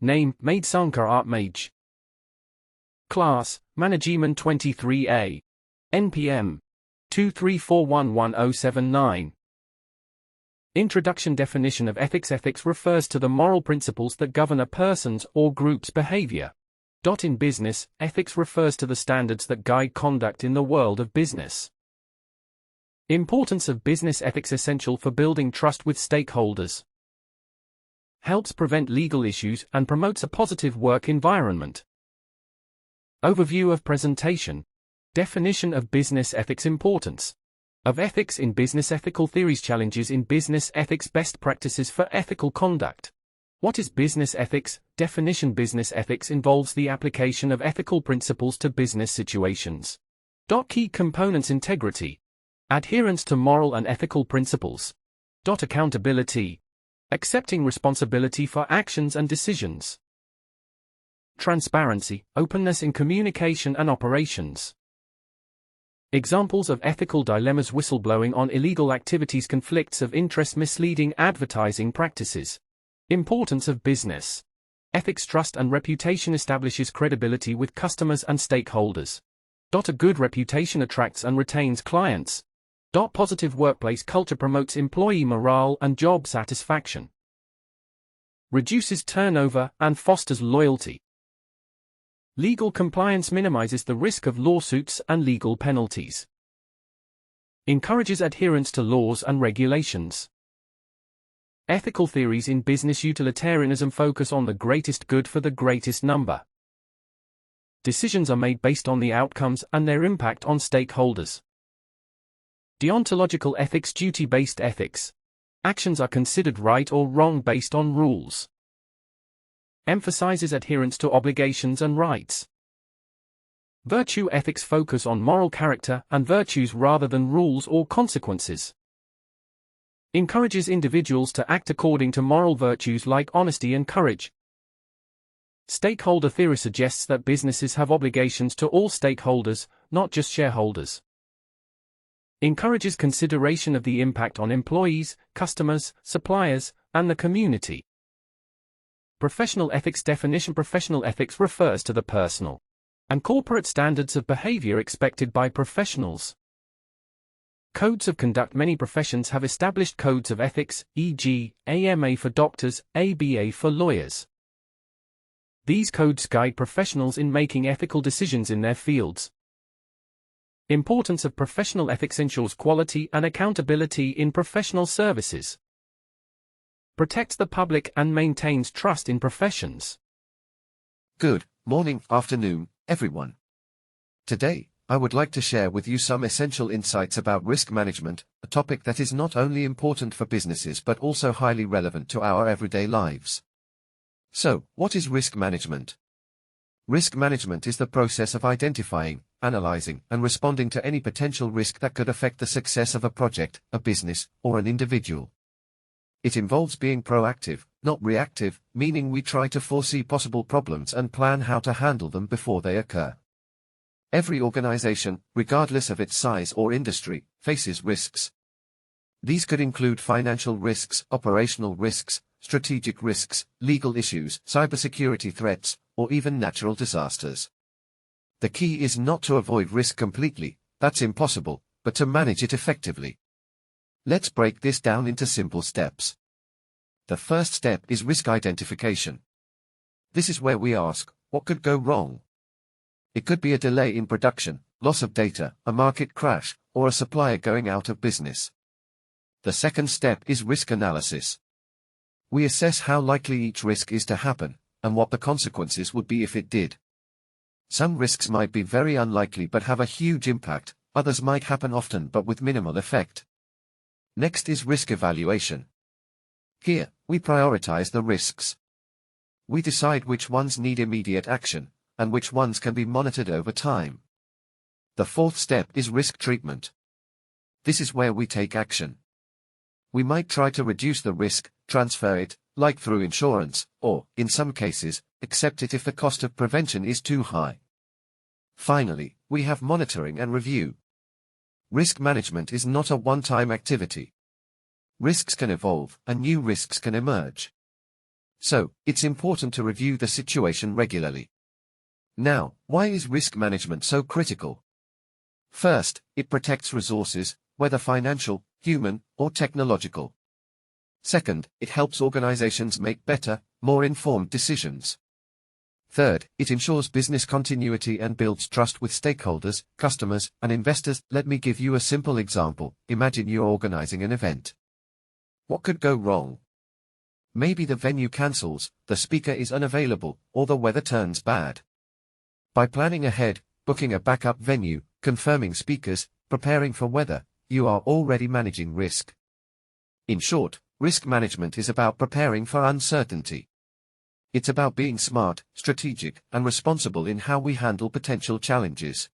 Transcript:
Name, Maidsankar Art Mage. Class, Management 23A. NPM 234111079. Introduction. Definition of ethics. Ethics refers to the moral principles that govern a person's or group's behavior. In business, ethics refers to the standards that guide conduct in the world of business. Importance of business ethics. Essential for building trust with stakeholders. Helps prevent legal issues and promotes a positive work environment. Overview of presentation. Definition of business ethics. Importance of ethics in business. Ethical theories. Challenges in business ethics. Best practices for ethical conduct. What is business ethics? Definition. Business ethics involves the application of ethical principles to business situations. Key components. Integrity. Adherence to moral and ethical principles. Accountability. Accepting responsibility for actions and decisions. Transparency, openness in communication and operations. Examples of ethical dilemmas. Whistleblowing on illegal activities. Conflicts of interest. Misleading advertising practices. Importance of business ethics. Trust and reputation establishes credibility with customers and stakeholders. A good reputation attracts and retains clients. Positive workplace culture promotes employee morale and job satisfaction. Reduces turnover and fosters loyalty. Legal compliance minimizes the risk of lawsuits and legal penalties. Encourages adherence to laws and regulations. Ethical theories in business. Utilitarianism focus on the greatest good for the greatest number. Decisions are made based on the outcomes and their impact on stakeholders. Deontological ethics. Duty-based ethics. Actions are considered right or wrong based on rules. Emphasizes adherence to obligations and rights. Virtue ethics focus on moral character and virtues rather than rules or consequences. Encourages individuals to act according to moral virtues like honesty and courage. Stakeholder theory suggests that businesses have obligations to all stakeholders, not just shareholders. Encourages consideration of the impact on employees, customers, suppliers, and the community. Professional ethics. Definition. Professional ethics refers to the personal and corporate standards of behavior expected by professionals. Codes of conduct. Many professions have established codes of ethics, e.g., AMA for doctors, ABA for lawyers. These codes guide professionals in making ethical decisions in their fields. Importance of professional ethics. Ensures quality and accountability in professional services. Protects the public and maintains trust in professions. Good morning, afternoon, everyone. Today, I would like to share with you some essential insights about risk management, a topic that is not only important for businesses but also highly relevant to our everyday lives. So, what is risk management? Risk management is the process of identifying, analyzing, and responding to any potential risk that could affect the success of a project, a business, or an individual. It involves being proactive, not reactive, meaning we try to foresee possible problems and plan how to handle them before they occur. Every organization, regardless of its size or industry, faces risks. These could include financial risks, operational risks, strategic risks, legal issues, cybersecurity threats, or even natural disasters. The key is not to avoid risk completely, that's impossible, but to manage it effectively. Let's break this down into simple steps. The first step is risk identification. This is where we ask, what could go wrong? It could be a delay in production, loss of data, a market crash, or a supplier going out of business. The second step is risk analysis. We assess how likely each risk is to happen, and what the consequences would be if it did. Some risks might be very unlikely but have a huge impact, others might happen often but with minimal effect. Next is risk evaluation. Here, we prioritize the risks. We decide which ones need immediate action, and which ones can be monitored over time. The fourth step is risk treatment. This is where we take action. We might try to reduce the risk, transfer it, like through insurance, or, in some cases, accept it if the cost of prevention is too high. Finally, we have monitoring and review. Risk management is not a one-time activity. Risks can evolve, and new risks can emerge. So, it's important to review the situation regularly. Now, why is risk management so critical? First, it protects resources, whether financial, human, or technological. Second, it helps organizations make better, more informed decisions. Third, it ensures business continuity and builds trust with stakeholders, customers, and investors. Let me give you a simple example. Imagine you're organizing an event. What could go wrong? Maybe the venue cancels, the speaker is unavailable, or the weather turns bad. By planning ahead, booking a backup venue, confirming speakers, preparing for weather, you are already managing risk. In short, risk management is about preparing for uncertainty. It's about being smart, strategic, and responsible in how we handle potential challenges.